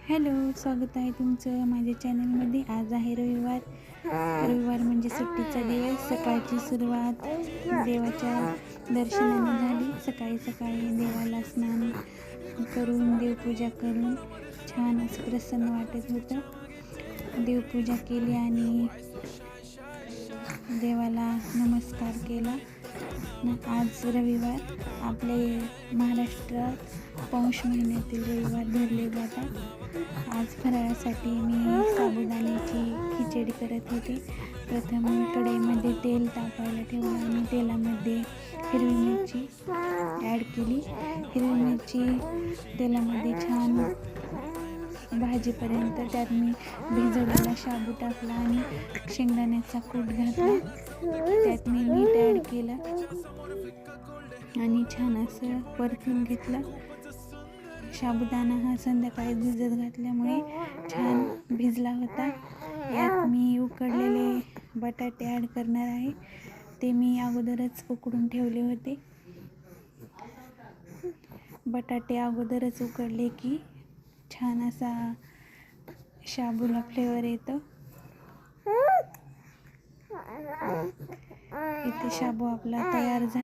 Hello, स्वागत आहे तुमचं माझ्या चॅनलमध्ये. आज आहे रविवार म्हणजे सुट्टीचा दिवस. सकाळची सुरुवात देवाच्या दर्शनाने झाली. सकाळी देवाला स्नान करून देवपूजा करून छान असं प्रसन्न वाटत होतं. देवपूजा केली आणि देवाला नमस्कार केला. आज रविवार आपले महाराष्ट्रात पौष महिन्यातील रविवार धरले जातात. आज फराळासाठी मी साबुदाण्याची खिचडी करत होते. प्रथम कढईमध्ये तेल तापायला ठेवलं आणि तेलामध्ये हिरवी मिरची ॲड केली. हिरवी मिरची तेलामध्ये छान भाजीपर्यंत त्यात मी भिजवलेला शाबू टाकला आणि शेंगदाण्याचा कूट घातला. त्यात मी मीठ ॲड केलं आणि छान असं परतून घेतलं. साबुदाणा हा संध्याकाळी भिजत घातल्यामुळे छान भिजला होता. यात मी उकडलेले बटाटे ॲड करणार आहे. ते मी अगोदरच उकडून ठेवले होते. बटाटे अगोदरच उकडले की छान असा शाबूला फ्लेवर येतो. इथे शाबू आपला तयार झाला.